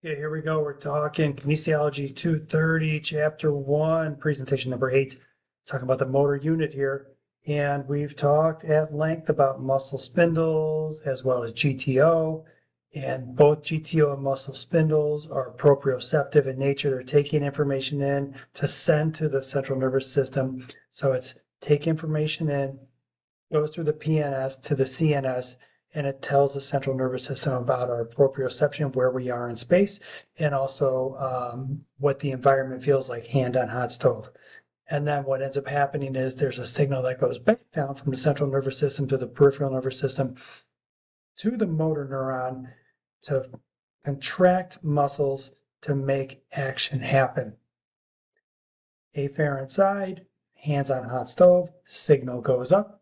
Okay, here we go. We're talking kinesiology 230, chapter 1, presentation number 8. Talking about the motor unit here. And we've talked at length about muscle spindles as well as GTO. And both GTO and muscle spindles are proprioceptive in nature. They're taking information in to send to the central nervous system. So it's take information in, goes through the PNS to the CNS, and it tells the central nervous system about our proprioception, where we are in space, and also what the environment feels like, hand on hot stove. And then what ends up happening is there's a signal that goes back down from the central nervous system to the peripheral nervous system to the motor neuron to contract muscles to make action happen. Afferent side, hands on hot stove, signal goes up.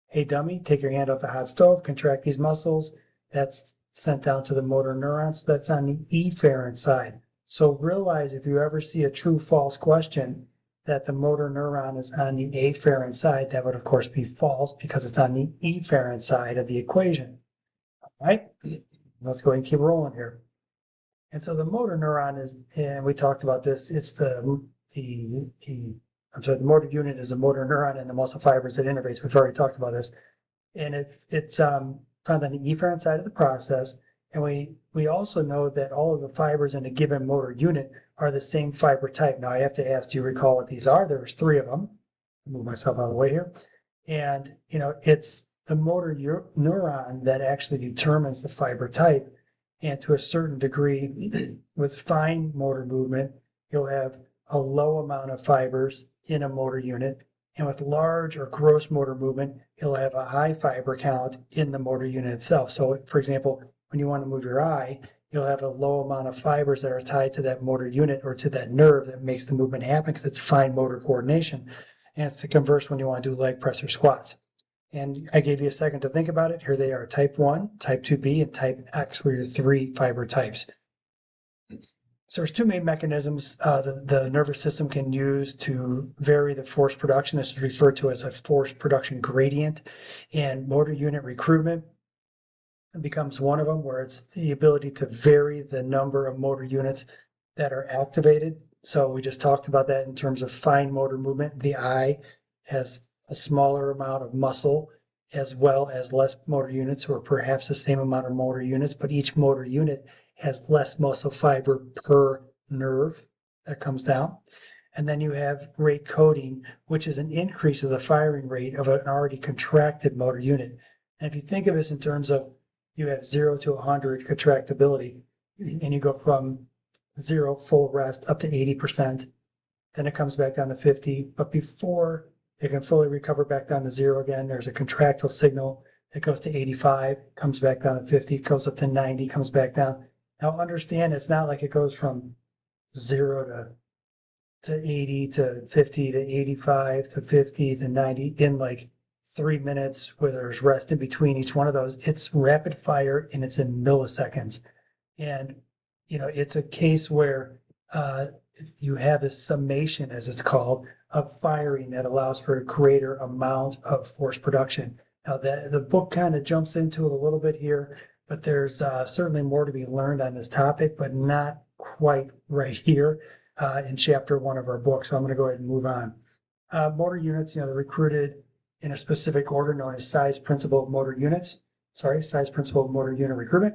Hey dummy, take your hand off the hot stove, contract these muscles. That's sent down to the motor neurons. So that's on the efferent side. So realize if you ever see a true false question that the motor neuron is on the afferent side, that would of course be false because it's on the efferent side of the equation. All right, let's go ahead and keep rolling here. And so the motor neuron is, and we talked about this, it's the motor unit is a motor neuron and the muscle fibers it innervates. We've already talked about this. And it's found on the efferent side of the process. And we also know that all of the fibers in a given motor unit are the same fiber type. Now I have to ask, do you recall what these are? There's 3 of them. Move myself out of the way here. And, it's the motor neuron that actually determines the fiber type. And to a certain degree, with fine motor movement, you'll have a low amount of fibers in a motor unit, and with large or gross motor movement, it'll have a high fiber count in the motor unit itself. So, for example, when you want to move your eye, you'll have a low amount of fibers that are tied to that motor unit or to that nerve that makes the movement happen because it's fine motor coordination. And it's the converse when you want to do leg press or squats. And I gave you a second to think about it. Here they are, type 1, type 2B, and type X were your 3 fiber types. So there's 2 main mechanisms the nervous system can use to vary the force production. This is referred to as a force production gradient. And motor unit recruitment becomes one of them, where it's the ability to vary the number of motor units that are activated. So we just talked about that in terms of fine motor movement. The eye has a smaller amount of muscle as well as less motor units, or perhaps the same amount of motor units, but each motor unit has less muscle fiber per nerve that comes down. And then you have rate coding, which is an increase of the firing rate of an already contracted motor unit. And if you think of this in terms of you have 0 to 100 contractibility, and you go from 0 full rest up to 80%, then it comes back down to 50. But before it can fully recover back down to 0 again, there's a contractile signal that goes to 85, comes back down to 50, goes up to 90, comes back down. Now understand, it's not like it goes from 0 to 80 to 50 to 85 to 50 to 90 in like 3 minutes where there's rest in between each one of those. It's rapid fire and it's in milliseconds. And, it's a case where you have a summation, as it's called, of firing that allows for a greater amount of force production. Now the book kind of jumps into it a little bit here, but there's certainly more to be learned on this topic, but not quite right here in chapter 1 of our book. So I'm going to go ahead and move on. Motor units, they're recruited in a specific order known as size principle motor units. Size principle motor unit recruitment.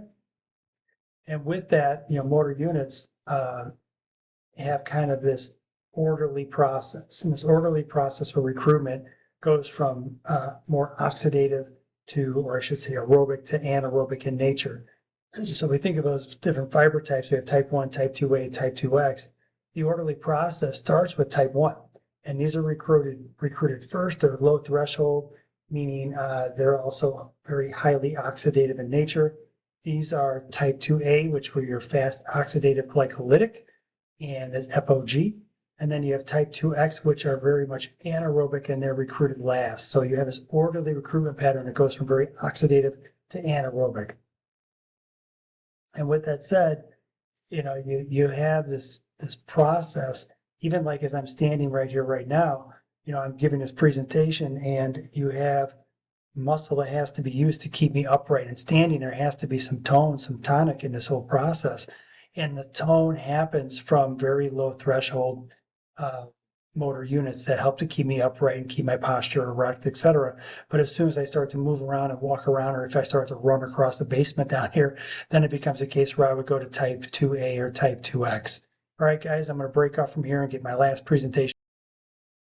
And with that, motor units have kind of this orderly process. And this orderly process for recruitment goes from more oxidative to, or I should say aerobic to anaerobic in nature. So we think of those different fiber types. We have type 1, type 2A, type 2X. The orderly process starts with type 1. And these are recruited first. They're low threshold, meaning they're also very highly oxidative in nature. These are type 2A, which were your fast oxidative glycolytic, and is EPO-G. And then you have type 2X, which are very much anaerobic, and they're recruited last. So you have this orderly recruitment pattern that goes from very oxidative to anaerobic. And with that said, you have this process, even like as I'm standing right here right now, I'm giving this presentation, and you have muscle that has to be used to keep me upright and standing. There has to be some tone, some tonic in this whole process. And the tone happens from very low threshold motor units that help to keep me upright and keep my posture erect, etc. But as soon as I start to move around and walk around, or if I start to run across the basement down here, then it becomes a case where I would go to type 2A or type 2X. All right, guys, I'm going to break off from here and get my last presentation.